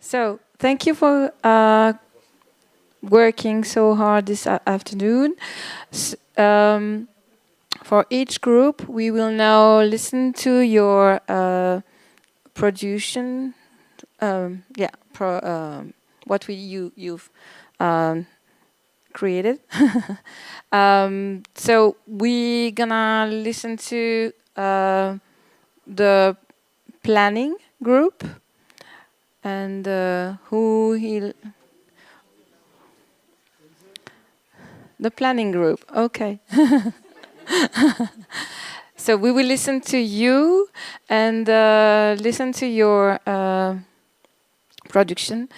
So thank you for working so hard this afternoon. For each group, we will now listen to your production. Yeah, what you've created. So we gonna listen to the planning group and who he. The planning group. Okay. So we will listen to you and listen to your production.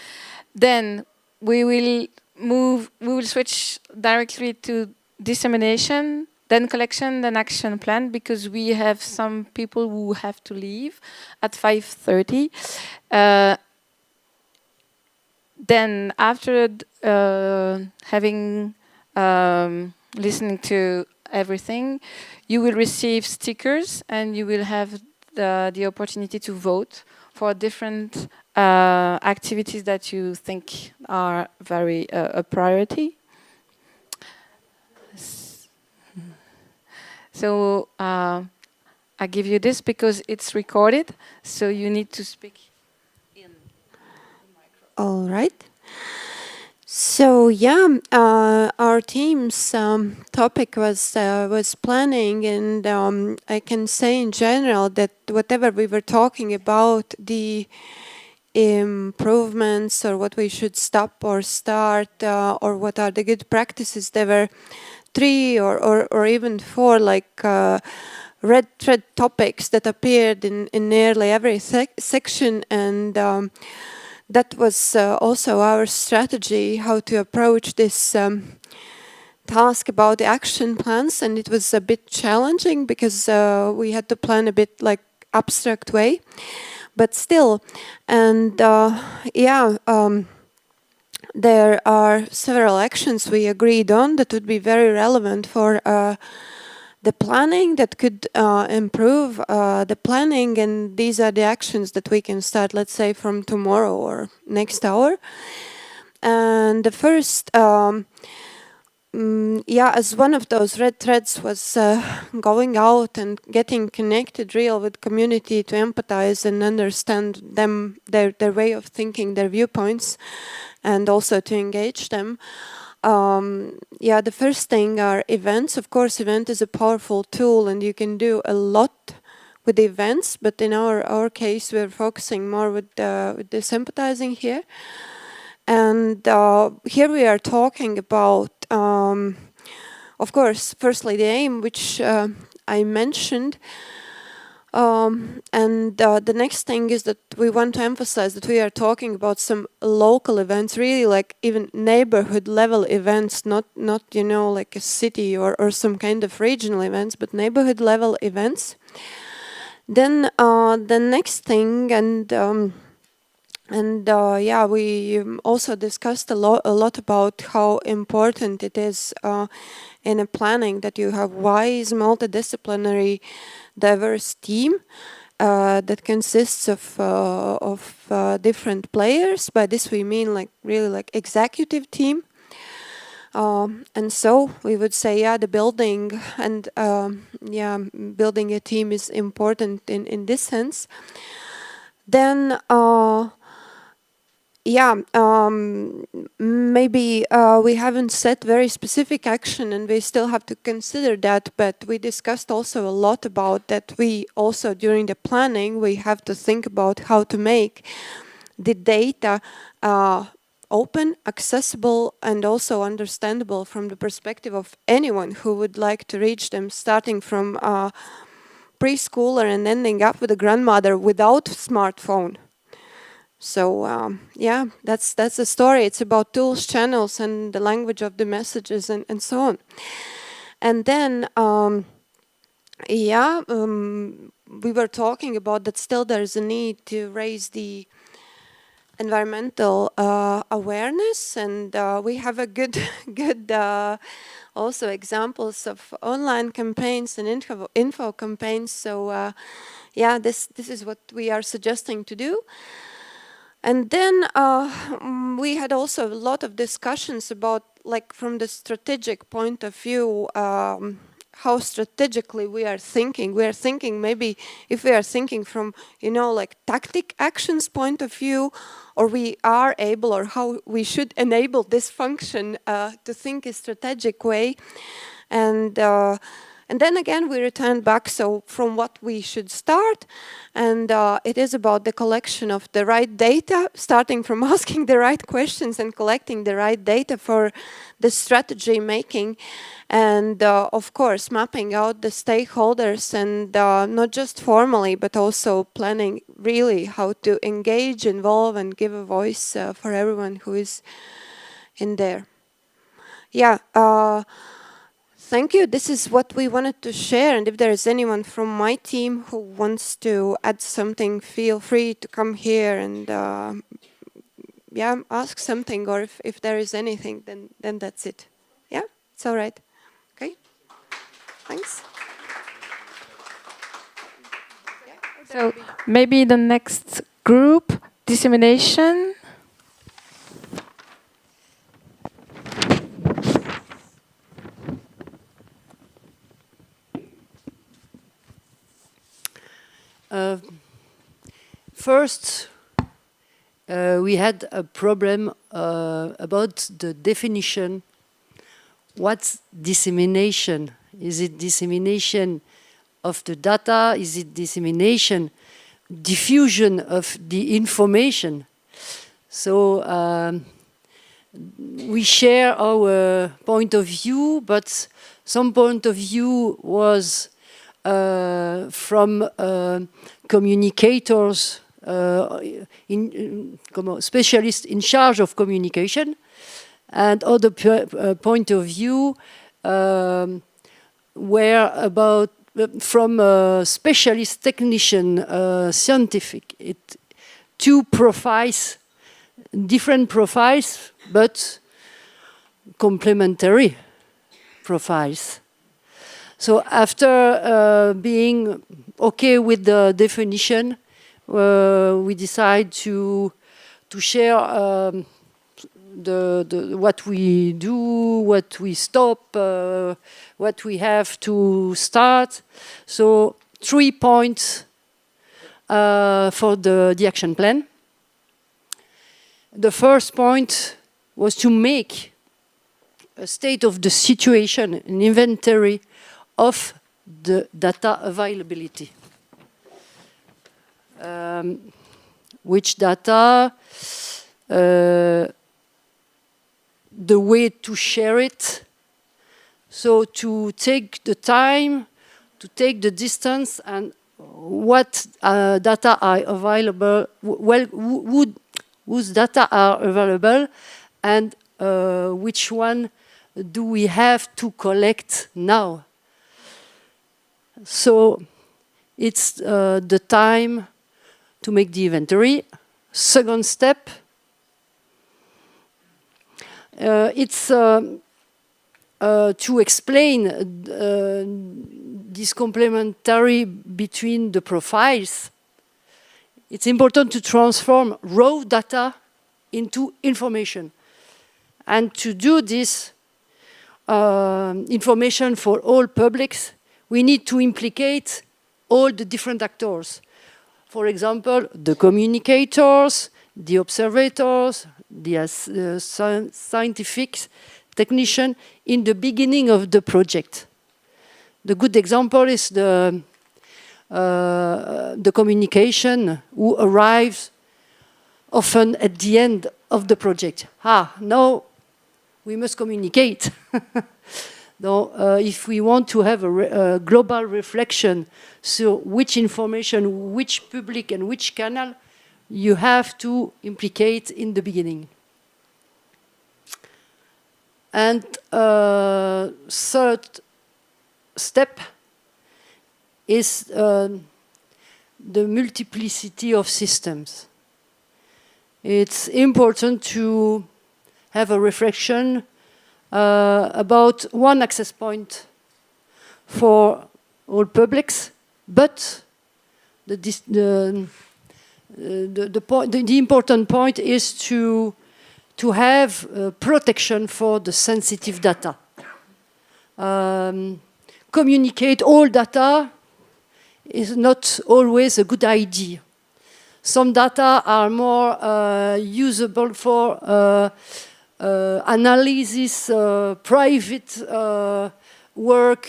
Then we will move. We will switch directly to dissemination, then collection, then action plan, because we have some people who have to leave at 5:30. Then after having listening to everything, you will receive stickers and you will have the opportunity to vote for different activities that you think are very a priority. So I give you this because it's recorded, so you need to speak in the micro. All right. So yeah, our team's topic was planning, and I can say in general that whatever we were talking about, the improvements or what we should stop or start, or what are the good practices, there were 3 or even 4 like red thread topics that appeared in nearly every section, and that was also our strategy, how to approach this task about the action plans. And it was a bit challenging because we had to plan a bit like abstract way, but still. And there are several actions we agreed on that would be very relevant for the planning, that could improve the planning, and these are the actions that we can start, let's say, from tomorrow or next hour. And the first, as one of those red threads was going out and getting connected real with community to empathize and understand them, their way of thinking, their viewpoints, and also to engage them. The first thing are events. Of course, event is a powerful tool and you can do a lot with events, but in our case, we're focusing more with the sympathizing here. And here we are talking about, of course, firstly the aim, which I mentioned. And the next thing is that we want to emphasize that we are talking about some local events, really like even neighborhood level events, not like a city or some kind of regional events, but neighborhood level events. Then the next thing, we also discussed a lot about how important it is in a planning that you have wise, multidisciplinary, diverse team that consists of different players. By this we mean like really like executive team. And so we would say, the building and building a team is important in this sense. Then maybe we haven't set very specific action and we still have to consider that, but we discussed also a lot about that. We also, during the planning, we have to think about how to make the data open, accessible, and also understandable from the perspective of anyone who would like to reach them, starting from preschooler and ending up with a grandmother without smartphone. So that's the story. It's about tools, channels, and the language of the messages, and so on. And then we were talking about that still there's a need to raise the environmental awareness, and we have a good also examples of online campaigns and info campaigns. So this is what we are suggesting to do. And then we had also a lot of discussions about, like, from the strategic point of view, how strategically we are thinking. We are thinking maybe if we are thinking from, you know, like tactic actions point of view, or we are able, or how we should enable this function to think a strategic way. And then again, we return back, so from what we should start, and it is about the collection of the right data, starting from asking the right questions and collecting the right data for the strategy making, and of course, mapping out the stakeholders, and not just formally, but also planning really how to engage, involve, and give a voice for everyone who is in there. Yeah. Thank you. This is what we wanted to share. And if there is anyone from my team who wants to add something, feel free to come here and yeah, ask something. Or if there is anything, then that's it. Yeah, it's all right. Okay. Thanks. So maybe the next group, dissemination. First, we had a problem about the definition. What's dissemination? Is it dissemination of the data? Is it dissemination, diffusion of the information? So we share our point of view, but some point of view was from communicators, specialists in charge of communication, and other point of view were about from specialist technician, scientific. Two profiles, different profiles, but complementary profiles. So after being okay with the definition, we decide to share what we do, what we stop, what we have to start. So 3 points for the action plan. The first point was to make a state of the situation, an inventory of the data availability. Which data, the way to share it, so to take the time, to take the distance, and what data are available, well, whose data are available, and which one do we have to collect now. So it's the time to make the inventory. Second step, it's to explain this complementary between the profiles. It's important to transform raw data into information. And to do this information for all publics, we need to implicate all the different actors. For example, the communicators, the observators, the scientific technician in the beginning of the project. The good example is the communication who arrives often at the end of the project. Now we must communicate. Now, if we want to have a global reflection, so which information, which public and which channel, you have to implicate in the beginning. And third step is the multiplicity of systems. It's important to have a reflection about one access point for all publics, but the the important point is to have protection for the sensitive data. Communicate all data is not always a good idea. Some data are more usable for analysis, private work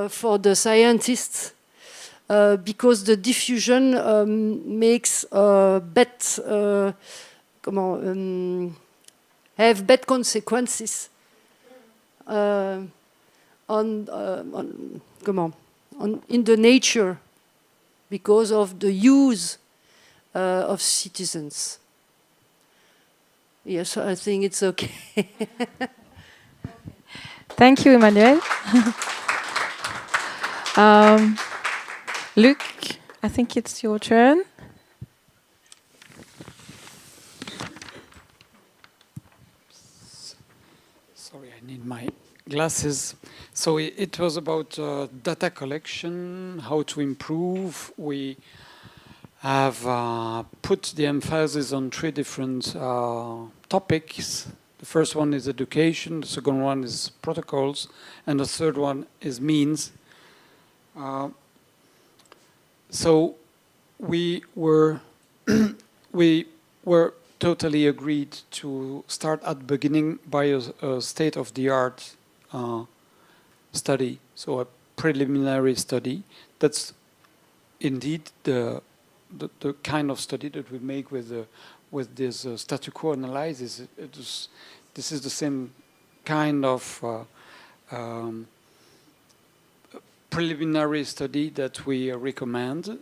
for the scientists, because the diffusion makes have bad consequences in the nature because of the use of citizens. Yes, I think it's okay. Thank you, Emmanuel. Luc, I think it's your turn. Sorry, I need my glasses. So it was about data collection, how to improve. We have put the emphasis on 3 different topics. The first one is education, the second one is protocols, and the third one is means. So we were totally agreed to start at the beginning by a state-of-the-art study, so a preliminary study. That's indeed the kind of study that we make with this statu quo analysis. This is the same kind of preliminary study that we recommend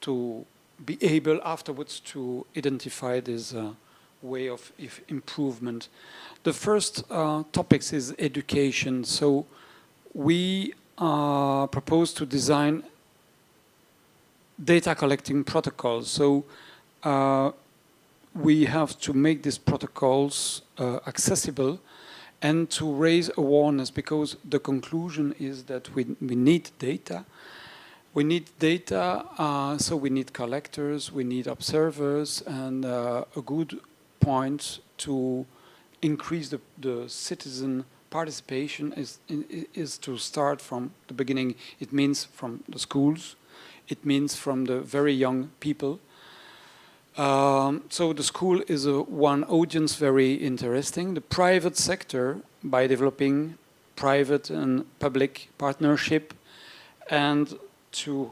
to be able afterwards to identify this way of improvement. The first topics is education. So we propose to design data collecting protocols. So we have to make these protocols accessible and to raise awareness, because the conclusion is that we need data. We need data, so we need collectors, we need observers, and a good point to increase the citizen participation is to start from the beginning. It means from the schools, it means from the very young people. So the school is one audience very interesting. The private sector, by developing private and public partnership, and to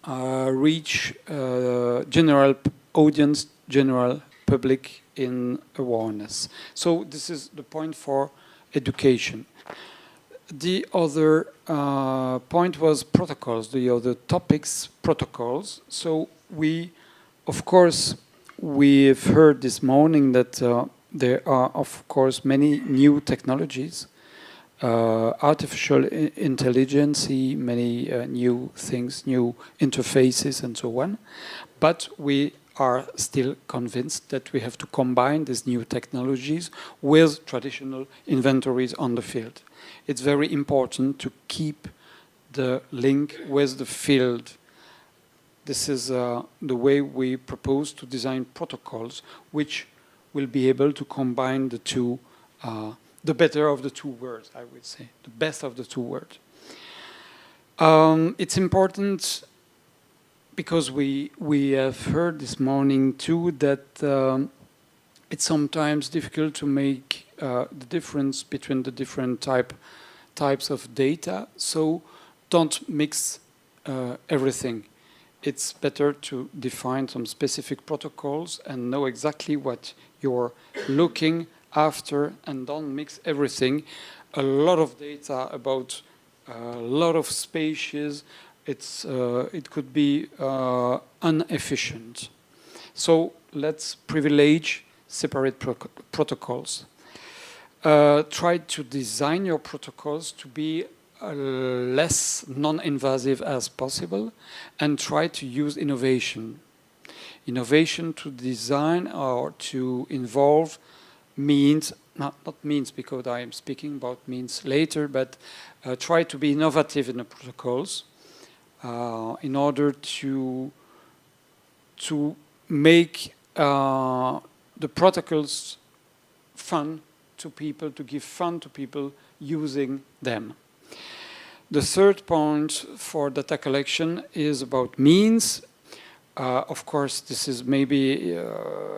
reach general audience, general public in awareness. So this is the point for education. The other point was protocols, the other topics, protocols. So of course, we've heard this morning that there are, of course, many new technologies, artificial intelligence, many new things, new interfaces, and so on. But we are still convinced that we have to combine these new technologies with traditional inventories on the field. It's very important to keep the link with the field. This is the way we propose to design protocols, which will be able to combine the two, the better of the two worlds, I would say, the best of the two worlds. It's important because we have heard this morning too that it's sometimes difficult to make the difference between the different types of data. So don't mix everything. It's better to define some specific protocols and know exactly what you're looking after, and don't mix everything. A lot of data about a lot of species, it could be inefficient. So let's privilege separate protocols. Try to design your protocols to be less non-invasive as possible, and try to use innovation. Innovation to design or to involve means, not means because I am speaking about means later, but try to be innovative in the protocols in order to make the protocols fun to people, to give fun to people using them. The third point for data collection is about means. Of course, this is maybe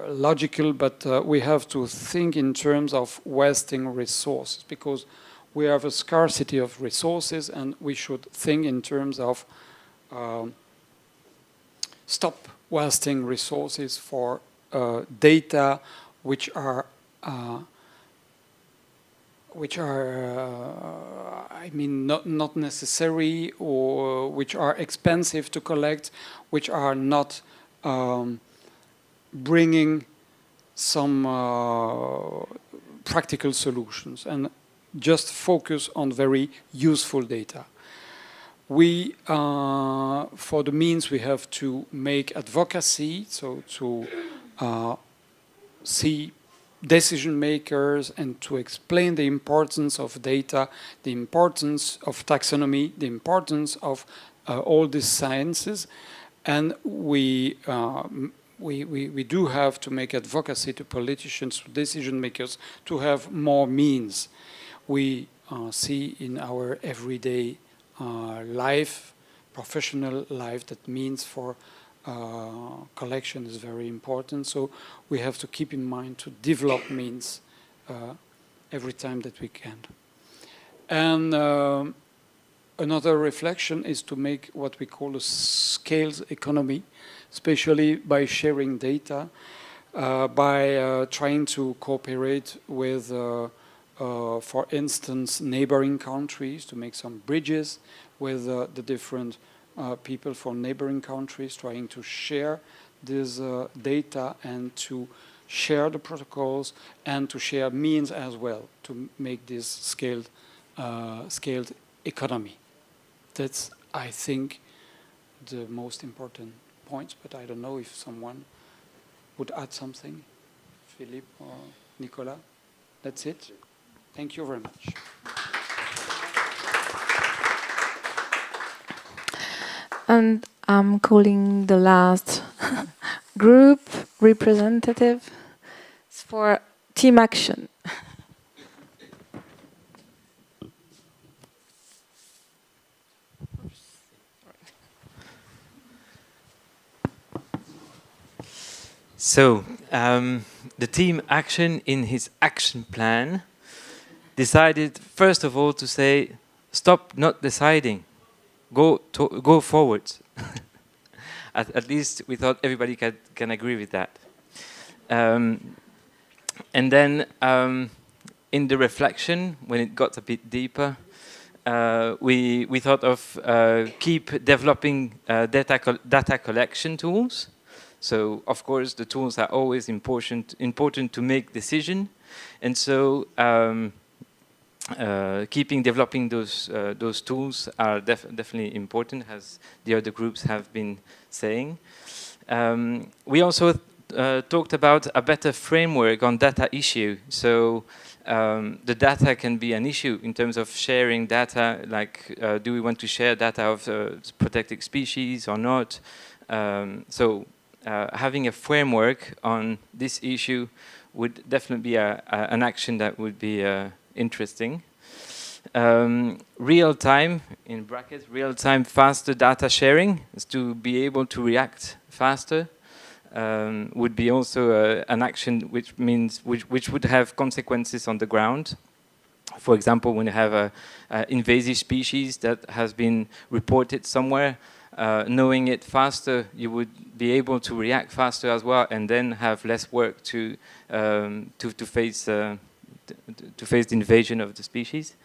logical, but we have to think in terms of wasting resources, because we have a scarcity of resources, and we should think in terms of stop wasting resources for data which are I mean, not necessary, or which are expensive to collect, which are not bringing some practical solutions, and just focus on very useful data. We, for the means, we have to make advocacy, so to see decision makers and to explain the importance of data, the importance of taxonomy, the importance of all these sciences, and we do have to make advocacy to politicians, to decision makers, to have more means. We see in our everyday life, professional life, that means for collection is very important. So we have to keep in mind to develop means every time that we can. And another reflection is to make what we call a scales economy, especially by sharing data, by trying to cooperate with, for instance, neighboring countries, to make some bridges with the different people from neighboring countries, trying to share this data and to share the protocols and to share means as well to make this scaled economy. That's, I think, the most important points, but I don't know if someone would add something. Philippe or Nicolas? That's it. Thank you very much. And I'm calling the last group representative. It's for team action. So, the team action in his action plan decided, first of all, to say, stop not deciding. Go forward. At least we thought everybody can agree with that. And then in the reflection, when it got a bit deeper, we thought of keep developing data collection tools. So of course the tools are always important to make decision, and so keeping developing those tools are definitely important, as the other groups have been saying. We also talked about a better framework on data issue. So the data can be an issue in terms of sharing data, like do we want to share data of protected species or not? So having a framework on this issue would definitely be an action that would be interesting. Real time, in brackets, real time faster data sharing, is to be able to react faster, would be also an action which would have consequences on the ground. For example, when you have a invasive species that has been reported somewhere, knowing it faster, you would be able to react faster as well, and then have less work to face the invasion of the species.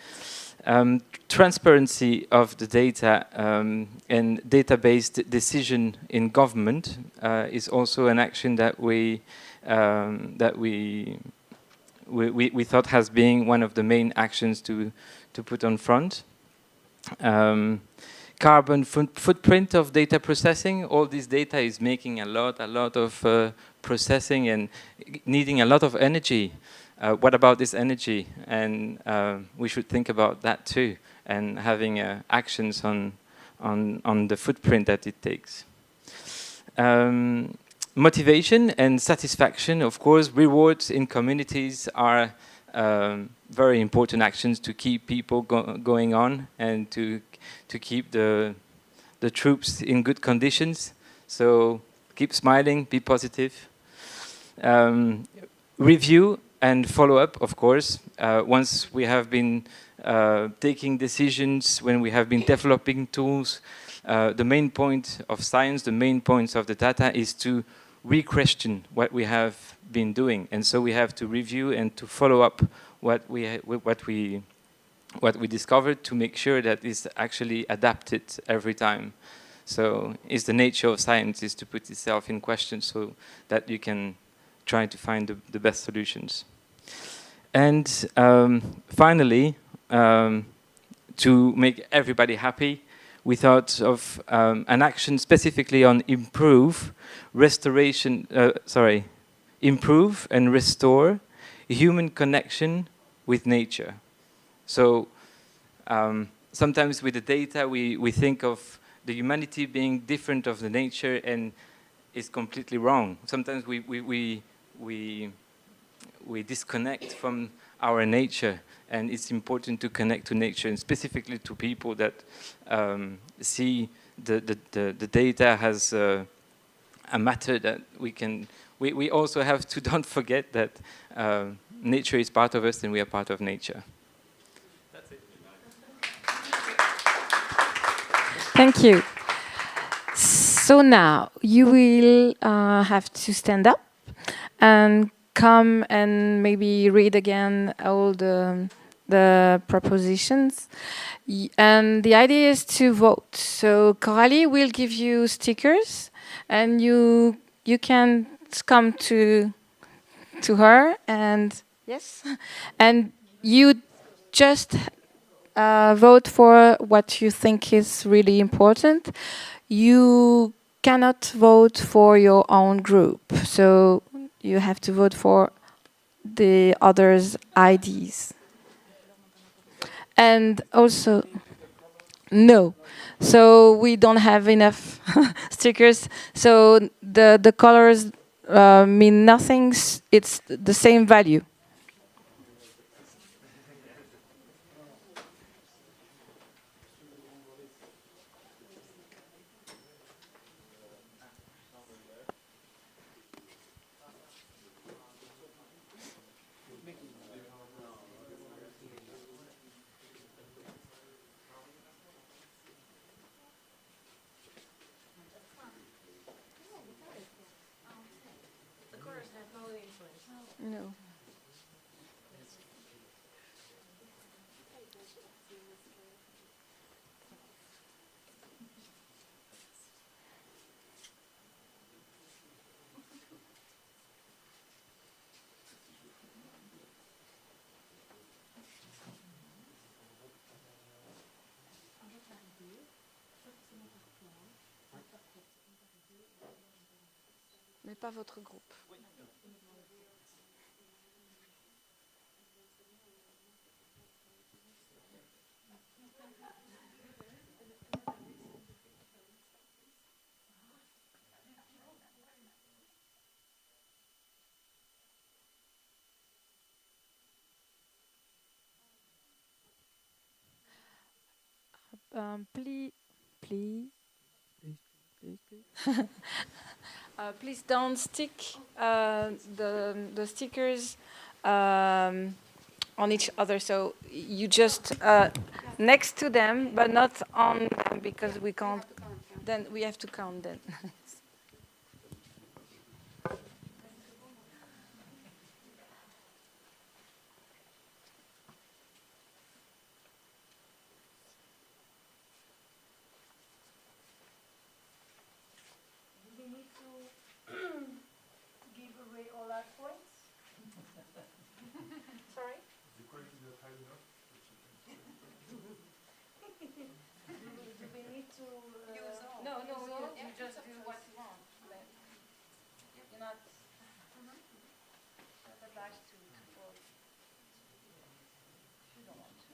Transparency of the data and data-based decision in government is also an action that we thought has been one of the main actions to put on front. Carbon footprint of data processing. All this data is making a lot of processing and needing a lot of energy. What about this energy? And we should think about that too, and having actions on the footprint that it takes. motivation and satisfaction, of course, rewards in communities are very important actions to keep people going on and to keep the troops in good conditions. So keep smiling, be positive. Review and follow up, of course. Once we have been taking decisions, when we have been developing tools, the main point of science, the main points of the data is to re-question what we have been doing. And so we have to review and to follow up what we discovered to make sure that it's actually adapted every time. So it's the nature of science is to put itself in question so that you can try to find the best solutions. And finally, to make everybody happy, we thought of an action specifically on improve and restore human connection with nature. So sometimes with the data, we think of the humanity being different of the nature, and it's completely wrong. Sometimes we disconnect from our nature, and it's important to connect to nature, and specifically to people that see the data has a matter that we also have to don't forget that nature is part of us and we are part of nature. That's it. Thank you. So now you will have to stand up and come and maybe read again all the propositions. And the idea is to vote. So Coralie will give you stickers, and you can come to her and yes, and you just vote for what you think is really important. You cannot vote for your own group, so you have to vote for the others' IDs. And also, no. So we don't have enough stickers. So the colors mean nothing. It's the same value. No. Mais pas votre groupe. Please, please don't stick the stickers on each other. So you just next to them, but not on them, because we can't. Then we have to count then. Give away all our points. Sorry. The quality is not high enough. Do we need to use all? No, you just do what you want. You're not obliged to vote. You don't want to.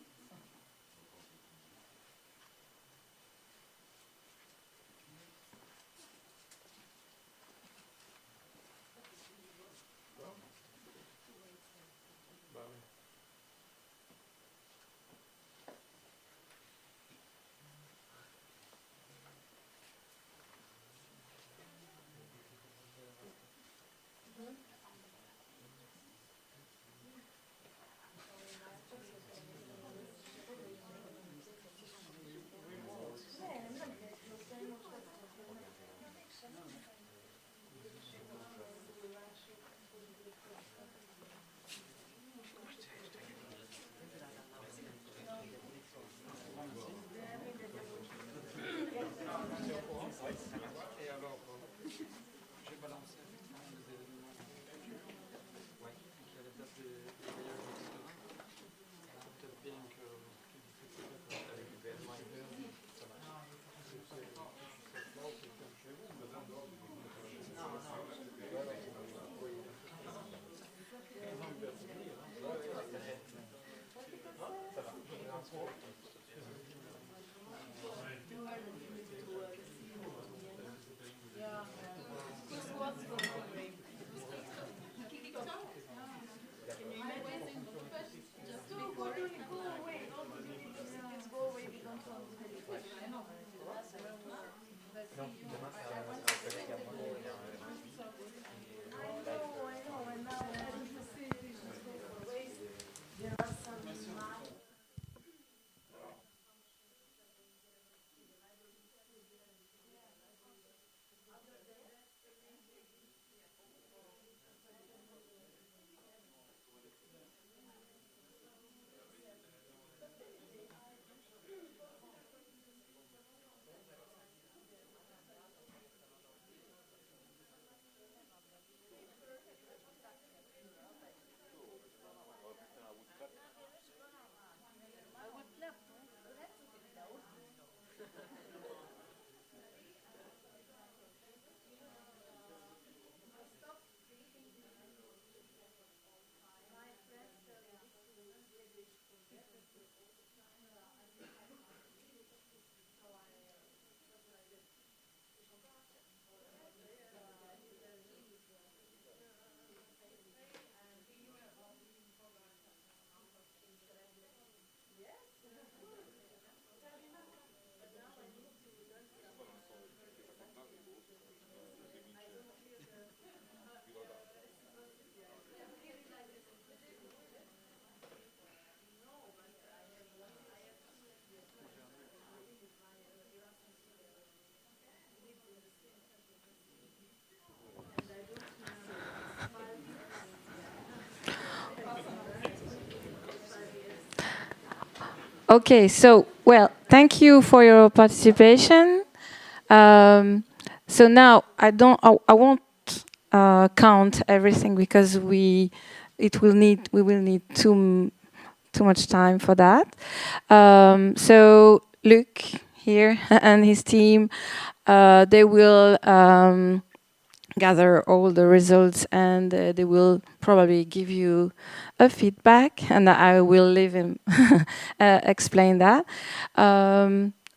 Okay, so, well, thank you for your participation. So now I won't count everything because we will need too much time for that. So Luc here and his team, they will gather all the results and they will probably give you a feedback, and I will leave him explain that.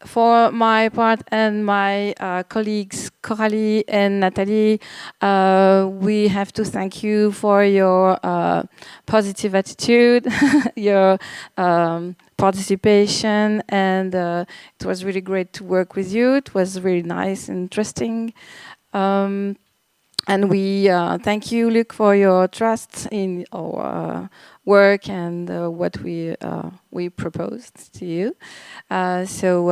For my part and my colleagues Coralie and Nathalie, we have to thank you for your positive attitude, your participation, and it was really great to work with you. It was really nice and interesting. And we thank you, Luc, for your trust in our work and what we proposed to you. So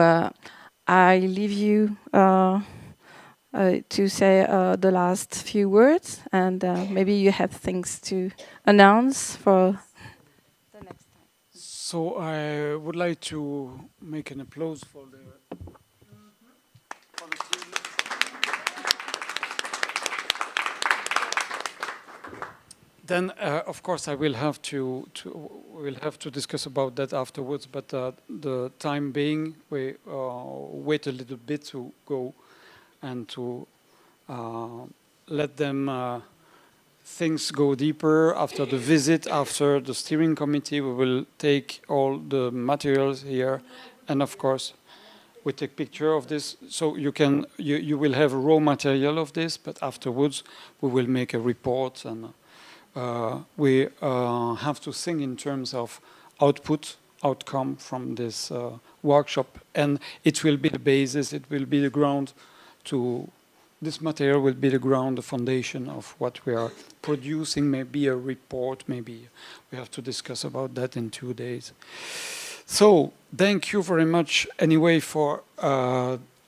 I leave you to say the last few words, and maybe you have things to announce for the next time. So I would like to make an applause for the team. Then, of course, I will have we'll have to discuss about that afterwards. But the time being, we wait a little bit to go and to let them things go deeper after the visit. After the steering committee, we will take all the materials here, and of course, we take picture of this. So you will have raw material of this, but afterwards we will make a report and. We have to think in terms of outcome from this workshop, and it will be the basis, it will be the ground this material will be the ground, the foundation of what we are producing, maybe a report, maybe we have to discuss about that in 2 days. So, thank you very much anyway for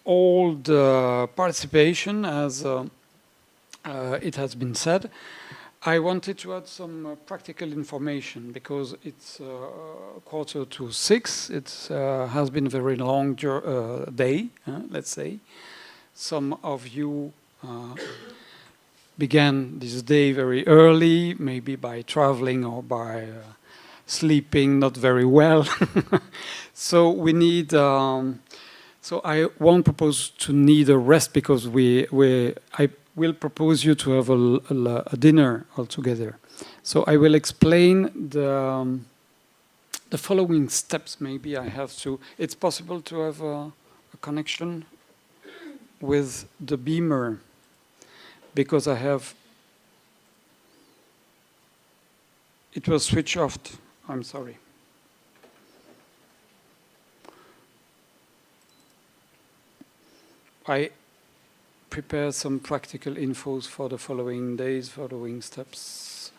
all the participation, as it has been said. I wanted to add some practical information because it's 5:45. It has been a very long day, let's say. Some of you began this day very early, maybe by traveling or by sleeping not very well. So we need. So I won't propose to need a rest because I will propose you to have a dinner altogether. So I will explain the following steps. Maybe I have to. It's possible to have a connection with the beamer because I have. It was switched off. I'm sorry. I prepare some practical infos for the following days, following steps.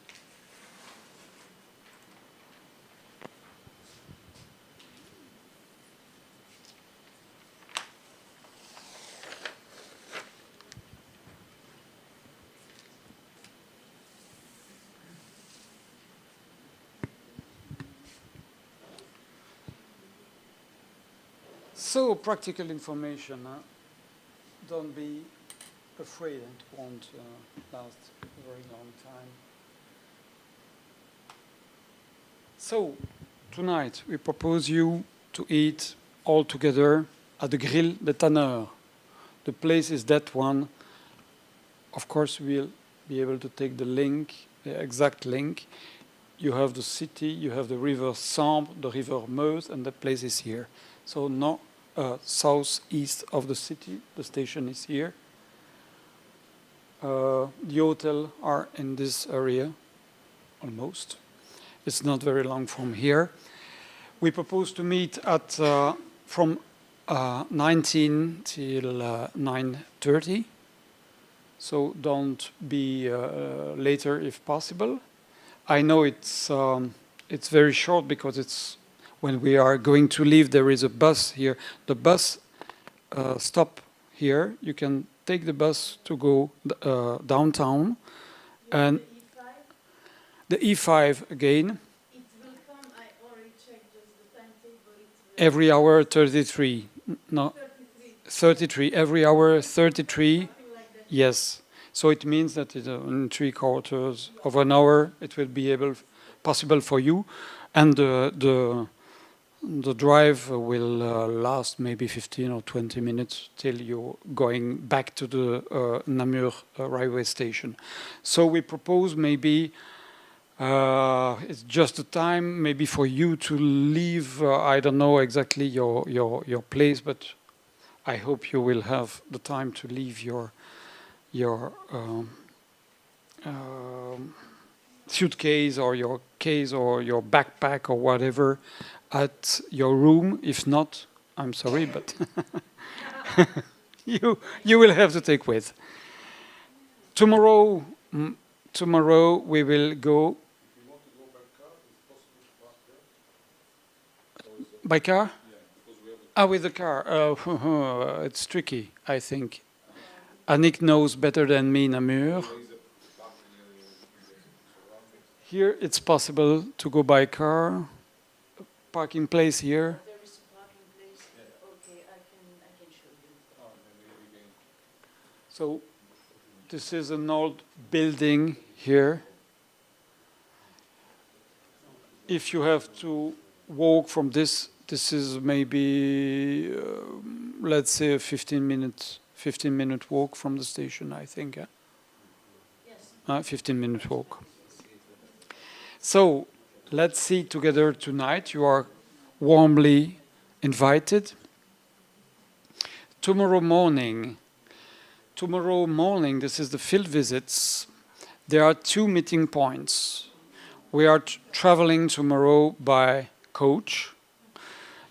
So, practical information. Don't be afraid, it won't last a very long time. So, tonight we propose you to eat all together at the Grill de Tanneur. The place is that one. Of course, we'll be able to take the link, the exact link. You have the city, you have the river Sambre, the river Meuse, and the place is here. So, southeast of the city, the station is here. The hotel are in this area, almost. It's not very long from here. We propose to meet at from 19 till 9:30. So don't be later if possible. I know it's very short because it's when we are going to leave. There is a bus here. The bus stop here. You can take the bus to go downtown, and the E5 again. It will come. I already checked just the timetable. It every hour 33. No, 33. Every hour 33. Yes. So it means that in 3/4 of an hour it will be possible for you, and the drive will last maybe 15 or 20 minutes till you're going back to the Namur railway station. So we propose maybe it's just the time maybe for you to leave. I don't know exactly your place, but I hope you will have the time to leave your suitcase or your case or your backpack or whatever at your room. If not, I'm sorry, but you will have to take with. Tomorrow we will go. By car? With the car. It's tricky, I think. Annick knows better than me, Namur. Here it's possible to go by car. Parking place here. There is a parking place. Okay, I can show you. So this is an old building here. If you have to walk from this is maybe let's say a 15-minute walk from the station, I think. Yes. 15-minute walk. So let's see together tonight. You are warmly invited. Tomorrow morning, this is the field visits. There are 2 meeting points. We are traveling tomorrow by coach.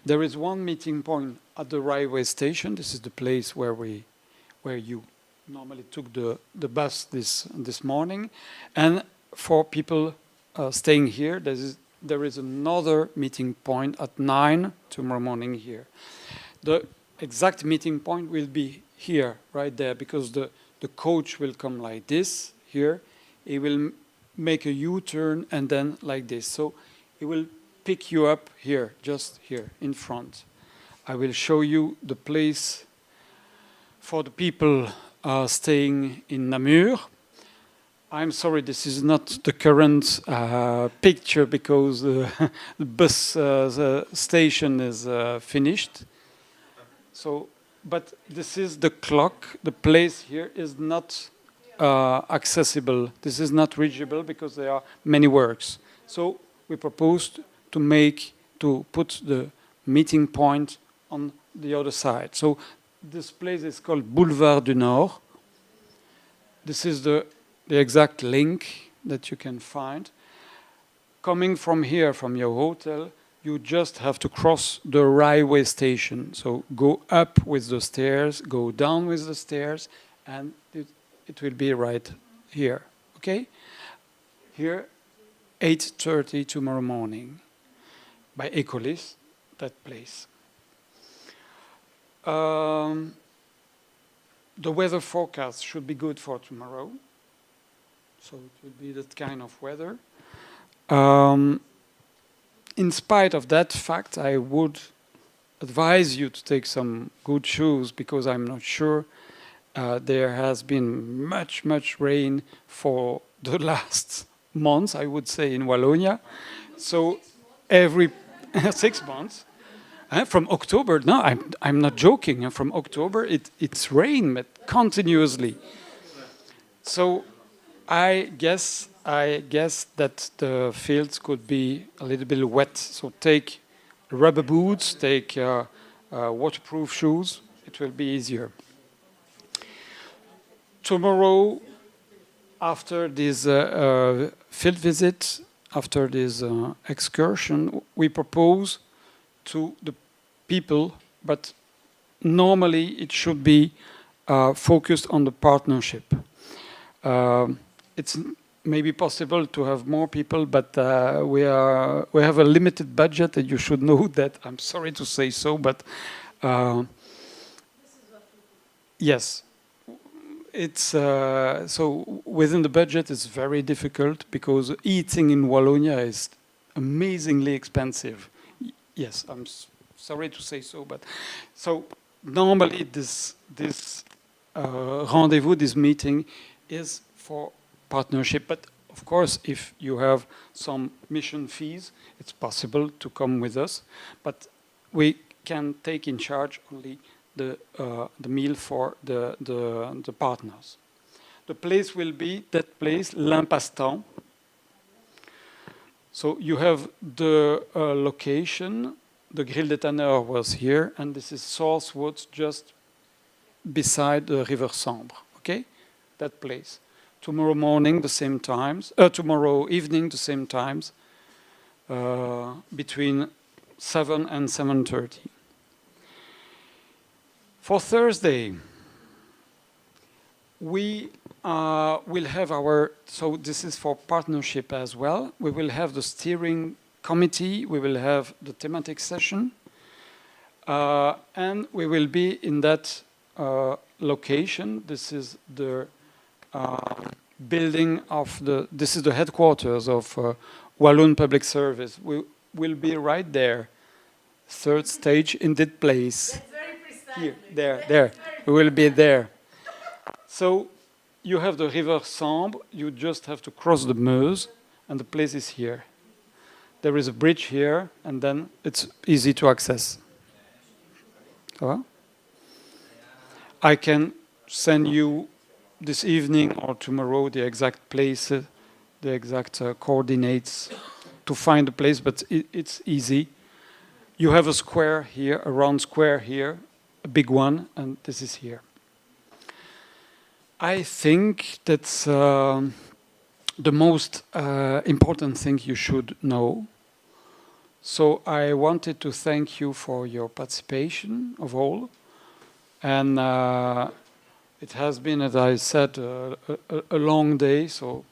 There is 1 meeting point at the railway station. This is the place where you normally took the bus this morning. And for people staying here, there is another meeting point at 9 tomorrow morning here. The exact meeting point will be here, right there, because the coach will come like this here. He will make a U-turn and then like this. So he will pick you up here, just here in front. I will show you the place for the people staying in Namur. I'm sorry, this is not the current picture because the bus station is finished. So, but this is the clock. The place here is not accessible. This is not reachable because there are many works. So we proposed to put the meeting point on the other side. So this place is called Boulevard du Nord. This is the exact link that you can find. Coming from here, from your hotel, you just have to cross the railway station. So go up with the stairs, go down with the stairs, and it will be right here, okay? Here, 8:30 tomorrow morning by Ecolis, that place. The weather forecast should be good for tomorrow. So it will be that kind of weather. In spite of that fact, I would advise you to take some good shoes because I'm not sure there has been much rain for the last months, I would say, in Wallonia. So every 6 months, from October, no, I'm not joking, from October it's rain continuously. So I guess that the fields could be a little bit wet. So take rubber boots, take waterproof shoes. It will be easier. Tomorrow, after this field visit, after this excursion, we propose to the people, but normally it should be focused on the partnership. It's maybe possible to have more people, but we have a limited budget, and you should know that. I'm sorry to say so, but yes, it's so within the budget it's very difficult because eating in Wallonia is amazingly expensive. Yes, sorry to say so, but so normally this rendezvous, this meeting, is for partnership. But of course, if you have some mission fees, it's possible to come with us. But we can take in charge only the meal for the partners. The place will be that place, l'Impasse-Temps. So you have the location. The Grille des Tanneurs was here, and this is Source Woods, just beside the River Sambre. Okay, that place. Tomorrow morning, the same times. Tomorrow evening, the same times. Between 7 and 7:30. For Thursday, we will have our, so this is for partnership as well. We will have the steering committee, we will have the thematic session, and we will be in that location. This is the building of this is the headquarters of Walloon Public Service. We will be right there, third stage in that place. That's very precise. Here, there. We will be there. So you have the River Sambre, you just have to cross the Meuse, and the place is here. There is a bridge here, and then it's easy to access. I can send you this evening or tomorrow the exact place, the exact coordinates to find the place, but it's easy. You have a square here, a round square here, a big one, and this is here. I think that's the most important thing you should know. So I wanted to thank you for your participation of all. And it has been, as I said, a long day, so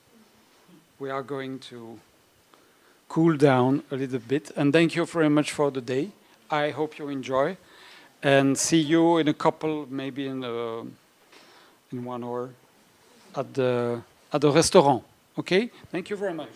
we are going to cool down a little bit. And thank you very much for the day. I hope you enjoy. And see you in a couple, maybe in 1 hour at the restaurant. Okay? Thank you very much.